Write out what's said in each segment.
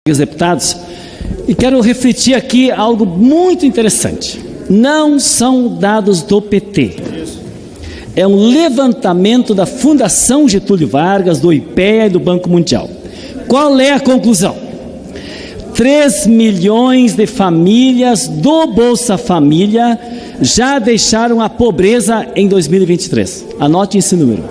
Os deputados, e quero refletir aqui algo muito interessante. Não são dados do PT. É um levantamento da Fundação Getúlio Vargas, do IPEA e do Banco Mundial. Qual é a conclusão? 3 milhões de famílias do Bolsa Família já deixaram a pobreza em 2023. Anote esse número.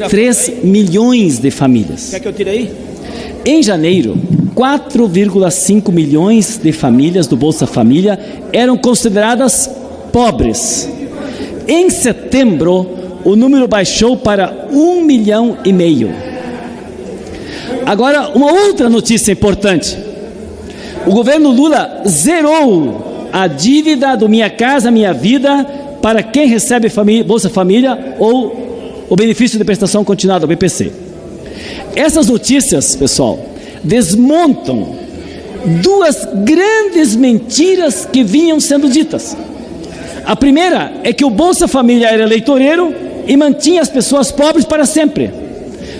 3 milhões de famílias. Quer que eu tire aí? Em janeiro, 4,5 milhões de famílias do Bolsa Família eram consideradas pobres. Em setembro, o número baixou para 1,5 milhão. Agora, uma outra notícia importante. O governo Lula zerou a dívida do Minha Casa Minha Vida para quem recebe Bolsa Família ou o benefício de prestação continuada, o BPC. Essas notícias, pessoal, desmontam duas grandes mentiras que vinham sendo ditas. A primeira é que o Bolsa Família era eleitoreiro e mantinha as pessoas pobres para sempre.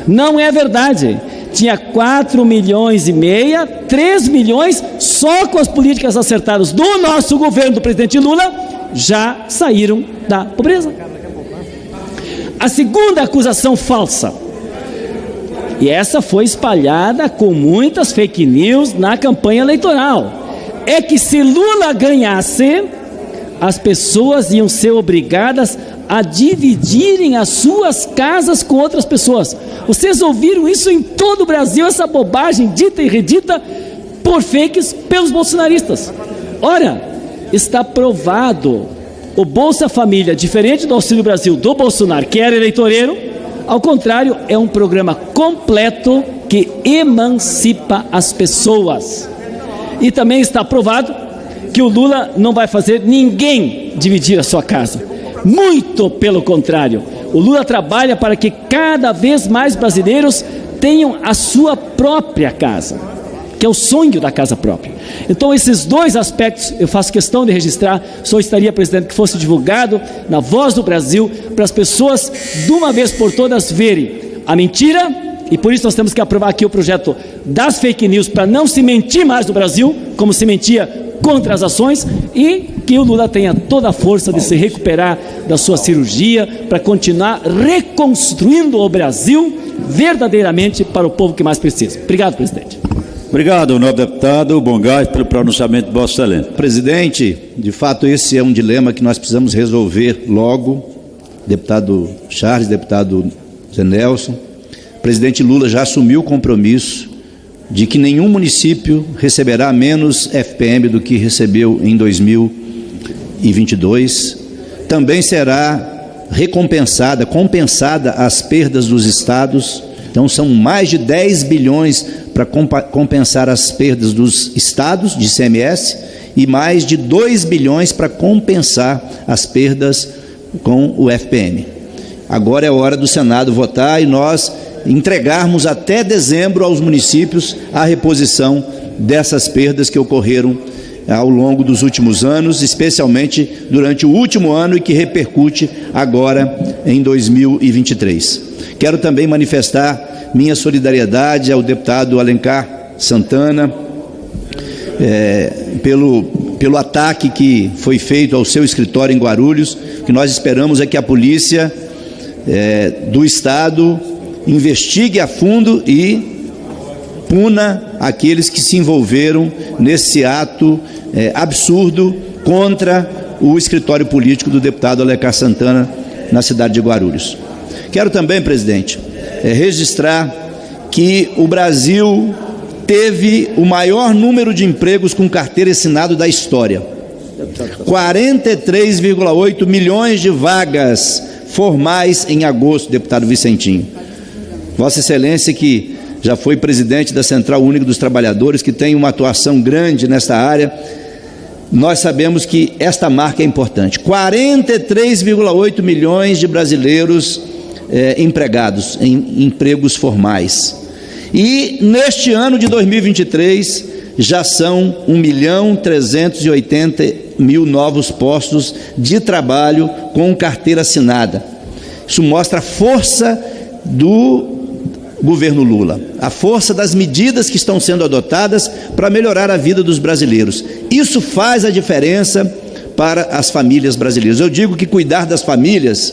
Não é verdade. Tinha 4,5 milhões, 3 milhões, só com as políticas acertadas do nosso governo, do presidente Lula, já saíram da pobreza. A segunda acusação falsa, e essa foi espalhada com muitas fake news na campanha eleitoral, é que se Lula ganhasse, as pessoas iam ser obrigadas a dividirem as suas casas com outras pessoas. Vocês ouviram isso em todo o Brasil, essa bobagem dita e redita por fakes pelos bolsonaristas. Ora, está provado, o Bolsa Família, diferente do Auxílio Brasil do Bolsonaro, que era eleitoreiro, ao contrário, é um programa completo que emancipa as pessoas. E também está provado que o Lula não vai fazer ninguém dividir a sua casa. Muito pelo contrário, o Lula trabalha para que cada vez mais brasileiros tenham a sua própria casa, que é o sonho da casa própria. Então, esses dois aspectos eu faço questão de registrar. Solicitaria, presidente, que fosse divulgado na Voz do Brasil, para as pessoas, de uma vez por todas, verem a mentira, e por isso nós temos que aprovar aqui o projeto das fake news, para não se mentir mais no Brasil, como se mentia contra as ações, e que o Lula tenha toda a força de se recuperar da sua cirurgia, para continuar reconstruindo o Brasil verdadeiramente para o povo que mais precisa. Obrigado, presidente. Obrigado, nobre deputado Bom Gás, pelo pronunciamento de Vossa Excelência. Presidente, de fato esse é um dilema que nós precisamos resolver logo. Deputado Charles, deputado Zé Nelson, o presidente Lula já assumiu o compromisso de que nenhum município receberá menos FPM do que recebeu em 2022. Também será compensada as perdas dos estados. Então são mais de 10 bilhões para compensar as perdas dos estados de ICMS e mais de 2 bilhões para compensar as perdas com o FPM. Agora é hora do Senado votar e nós entregarmos até dezembro aos municípios a reposição dessas perdas que ocorreram ao longo dos últimos anos, especialmente durante o último ano e que repercute agora em 2023. Quero também manifestar minha solidariedade ao deputado Alencar Santana pelo ataque que foi feito ao seu escritório em Guarulhos. O que nós esperamos é que a polícia do Estado investigue a fundo e puna aqueles que se envolveram nesse ato absurdo contra o escritório político do deputado Alencar Santana na cidade de Guarulhos. Quero também, presidente, registrar que o Brasil teve o maior número de empregos com carteira assinada da história. 43,8 milhões de vagas formais em agosto, deputado Vicentinho. Vossa Excelência, que já foi presidente da Central Única dos Trabalhadores, que tem uma atuação grande nesta área, nós sabemos que esta marca é importante. 43,8 milhões de brasileiros empregados em empregos formais. E neste ano de 2023 já são 1.380.000 novos postos de trabalho com carteira assinada. Isso mostra a força governo Lula, a força das medidas que estão sendo adotadas para melhorar a vida dos brasileiros. Isso faz a diferença para as famílias brasileiras. Eu digo que cuidar das famílias,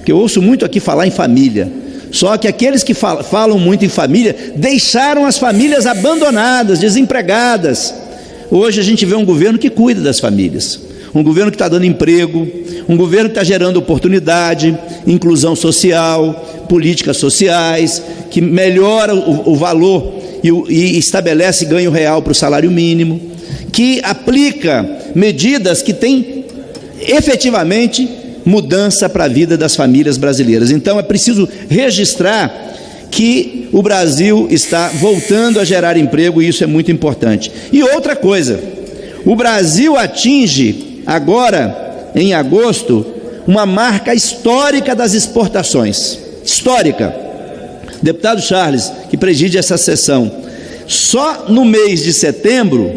que eu ouço muito aqui falar em família, só que aqueles que falam muito em família deixaram as famílias abandonadas, desempregadas. Hoje a gente vê um governo que cuida das famílias, um governo que está dando emprego, um governo que está gerando oportunidade, inclusão social, políticas sociais, que melhora o valor e estabelece ganho real para o salário mínimo, que aplica medidas que têm efetivamente mudança para a vida das famílias brasileiras. Então é preciso registrar que o Brasil está voltando a gerar emprego, e isso é muito importante. E outra coisa, o Brasil atinge agora, em agosto, uma marca histórica das exportações. Histórica. Deputado Charles, que preside essa sessão, só no mês de setembro,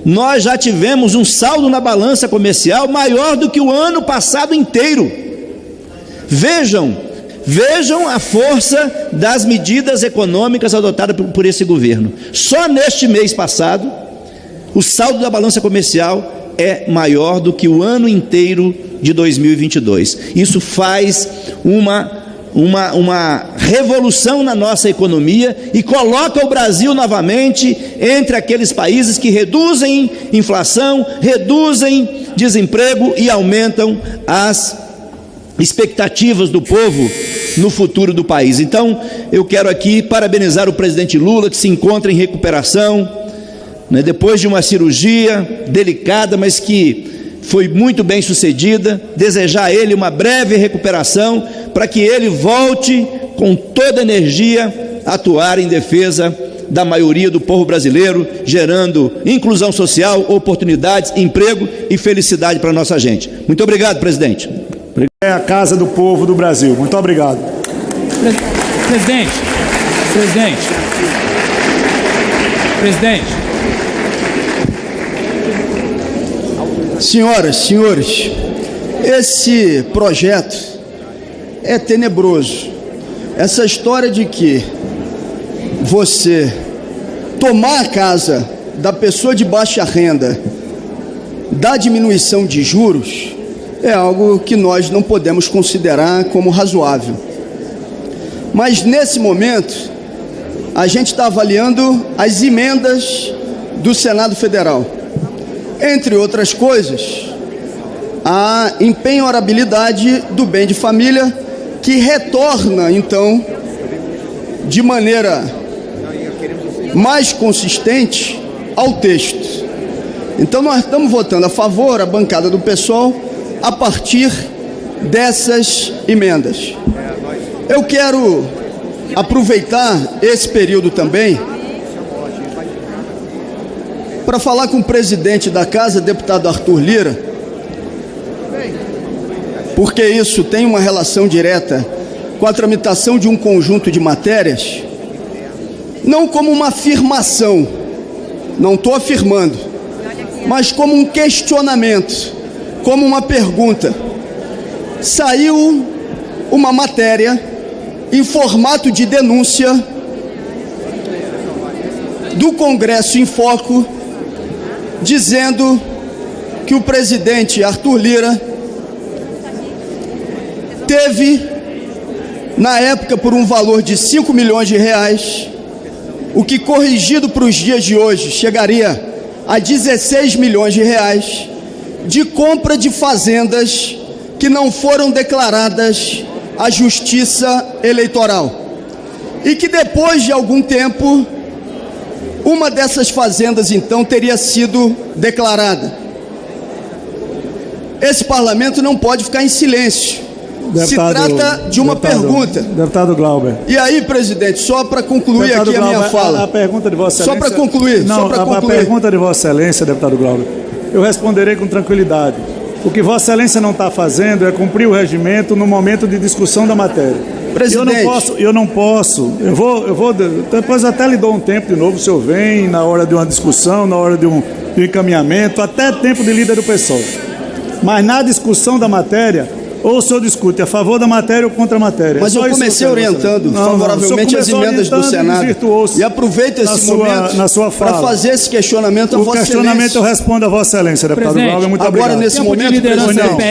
nós já tivemos um saldo na balança comercial maior do que o ano passado inteiro. Vejam a força das medidas econômicas adotadas por esse governo. Só neste mês passado, o saldo da balança comercial é maior do que o ano inteiro de 2022. Isso faz uma revolução na nossa economia e coloca o Brasil novamente entre aqueles países que reduzem inflação, reduzem desemprego e aumentam as expectativas do povo no futuro do país. Então, eu quero aqui parabenizar o presidente Lula, que se encontra em recuperação, depois de uma cirurgia delicada, mas que foi muito bem sucedida. Desejar a ele uma breve recuperação, para que ele volte com toda a energia a atuar em defesa da maioria do povo brasileiro, gerando inclusão social, oportunidades, emprego e felicidade para a nossa gente. Muito obrigado, presidente. É a casa do povo do Brasil. Muito obrigado. Presidente. Senhoras, senhores, esse projeto é tenebroso. Essa história de que você tomar a casa da pessoa de baixa renda da diminuição de juros é algo que nós não podemos considerar como razoável. Mas nesse momento, a gente está avaliando as emendas do Senado Federal. Entre outras coisas, a empenhorabilidade do bem de família, que retorna, então, de maneira mais consistente ao texto. Então, nós estamos votando a favor, a bancada do PSOL, a partir dessas emendas. Eu quero aproveitar esse período também para falar com o presidente da casa, deputado Arthur Lira, porque isso tem uma relação direta com a tramitação de um conjunto de matérias, não como uma afirmação, não estou afirmando, mas como um questionamento, como uma pergunta. Saiu uma matéria em formato de denúncia do Congresso em Foco, dizendo que o presidente Arthur Lira teve, na época, por um valor de 5 milhões de reais, o que corrigido para os dias de hoje chegaria a 16 milhões de reais, de compra de fazendas que não foram declaradas à Justiça Eleitoral, e que depois de algum tempo, uma dessas fazendas então teria sido declarada. Esse parlamento não pode ficar em silêncio. Se trata de uma pergunta. Deputado Glauber. E aí, presidente, só para concluir deputado aqui Glauber, a minha fala. A pergunta de Vossa Excelência. Só para concluir. Não, a pergunta de Vossa Excelência, deputado Glauber, eu responderei com tranquilidade. O que Vossa Excelência não está fazendo é cumprir o regimento no momento de discussão da matéria. Presidente. Eu não posso. Eu vou depois até lhe dou um tempo de novo, o senhor vem na hora de uma discussão, na hora de um encaminhamento, até tempo de líder do PSOL. Mas na discussão da matéria, Ou o senhor discute a favor da matéria ou contra a matéria. Mas Só eu isso comecei que eu quero orientando saber. favoravelmente as emendas do Senado. E aproveito esse momento para fazer esse questionamento a O Vossa questionamento Excelência. eu respondo a Vossa Excelência, deputado Presidente, Glauber. Muito agora, obrigado. nesse Tempo de momento, liderança presidente, do PL.